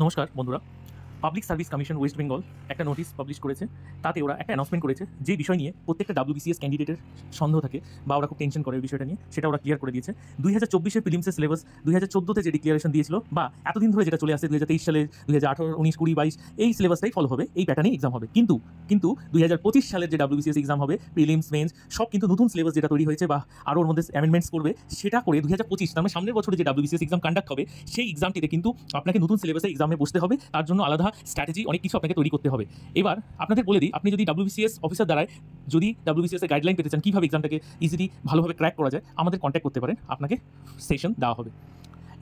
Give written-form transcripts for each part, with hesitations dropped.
নমস্কার বন্ধুরা। Public service commission West Bengal একটা নোটিশ পাবলিশ করেছে। তাতে ওরা একটা অ্যানাউন্সমেন্ট করেছে যে বিষয় নিয়ে প্রত্যেকটা WBCS ক্যান্ডিডেটের সন্দেহ থাকে বা ওরা খুব টেনশন করে এই বিষয়টা নিয়ে, সেটা ওরা ক্লিয়ার করে দিয়েছে। 2024-এর প্রিলিমসের সিলেবাস 2014-তে যে ডিক্লারেশন দিয়েছিল বা এতদিন ধরে যেটা চলে আসছে 2023 সালে 2018, 19, 20, 22 এই সিলেবাসটাই ফলো হবে, এই প্যাটার্নেই এক্সাম হবে। কিন্তু 2025 সালের যে WBCS এক্সাম হবে, প্রিলিমস, মেন্স সব কিন্তু নতুন সিলেবাস যেটা তৈরি হয়েছে বা আরও ওর মধ্যে অ্যামেন্ডমেন্টস করবে, সেটা করে 2025 তার মানে সামনের বছরে যে WBCS এক্সাম কন্ডাক্ট হবে, সেই এক্সামটিতে কিন্তু আপনাকে নতুন সিলেবাসে এক্সামে বসতে হবে। তার জন্য আলাদা স্ট্র্যাটেজি অনেক কিছু আপনাকে তৈরি করতে হবে। এবার আপনাদের বলে দিই, আপনি যদি WBCS অফিসার দ্বারায় যদি WBCS এর গাইডলাইন পেতে চান কীভাবে এক্সামটাকে ইজিলি ভালোভাবে ক্র্যাক করা যায়, আমাদের কন্ট্যাক্ট করতে পারেন, আপনাকে সেশন দেওয়া হবে।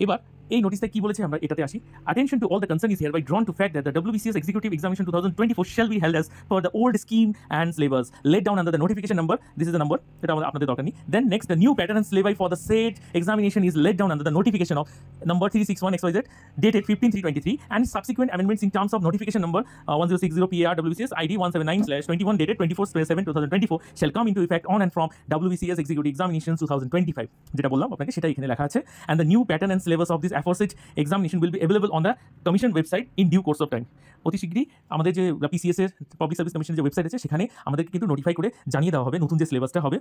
এবার এই নোটিশে কি বলেছে আমরা এটাতে আসি। Attention to all the concern is hereby drawn to fact that the WBCS Executive Examination 2024 shall be held as per the old scheme and syllabus laid down under the notification number. This is the number এটা আপনাদের দরকার নেই। Then next, the new pattern and syllabi for the said examination is laid down under the notification of number 361 XYZ dated 15/3/23 and subsequent amendments in terms of notification number 1060 PAR WBCS ID 179/21 dated 24/7/2024 shall come into effect on and from WBCS Executive Examinations 2025 যেটা বললাম আপনাকে সেটা এখানে লেখা আছে। And the new pattern and syllabus of this aforesaid examination will be available on the commission website in due course of time. অতি শীঘ্রই আমাদের যে PCS এর পাবলিক সার্ভিস কমিশনের যে ওয়েবসাইট আছে সেখানে আমাদেরকে কিন্তু নোটিফাই করে জানিয়ে দেওয়া হবে, নতুন যে সিলেবাসটা হবে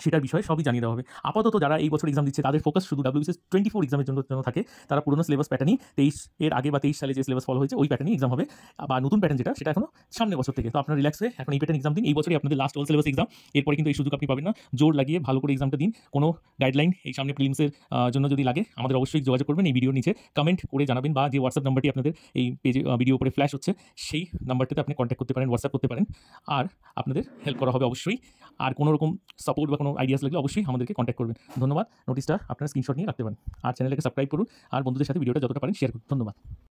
সেটার বিষয়ে সবই জানিয়ে দেওয়া হবে। আপাতত যারা এই বছর এক্সাম দিচ্ছে তাদের ফোকাস শুধু WBCS 24 এক্সামের জন্য থাকে, তারা পুরোনো সিলেবাস প্যাটার্নই 23 এর আগে বা 23 সালে যে সিলেবাস ফলো হয়েছে ওই প্যাটার্নই এক্সাম হবে, বা নতুন প্যাটার্ন যেটা সেটা এখনো সামনের বছর থেকে। তো আপনারা রিল্যাক্স হয়ে এখন এই প্যাটার্ন এক্সাম দিন, এই বছরই আপনাদের লাস্ট অল সিলেবাস এক্সাম, এরপরে কিন্তু এই সুযোগ আপনি পাবেন না। জোর লাগিয়ে ভালো করে এক্সামটা দিন। কোনো গাইডলাইন এই সামনে প্রিলিমসের জন্য যদি লাগে আমাদের অবশ্যই যোগাযোগ করবেন, এই ভিডিওর নিচে কমেন্ট করে জানাবেন, বা যে হোয়াটসঅ্যাপ নাম্বারটি আপনাদের এই পেজে ভিডিও উপরে ফ্ল্যাশ হচ্ছে সেই নাম্বারটিতে আপনি কন্ট্যাক্ট করতে পারেন, হোয়াটসঅ্যাপ করতে পারেন, আর আপনাদের হেল্প করা হবে অবশ্যই। আর কোনো রকম সাপোর্ট বা কোনো আইডিয়াস লাগলে অবশ্যই আমাদেরকে কন্ট্যাক্ট করবেন। ধন্যবাদ। নোটিশটা আপনারা স্ক্রিনশট নিয়ে রাখতে পারেন, আর চ্যানেলটাকে সাবস্ক্রাইব করুন, আর বন্ধুদের সাথে ভিডিওটা যতটা পারেন শেয়ার করুন। ধন্যবাদ।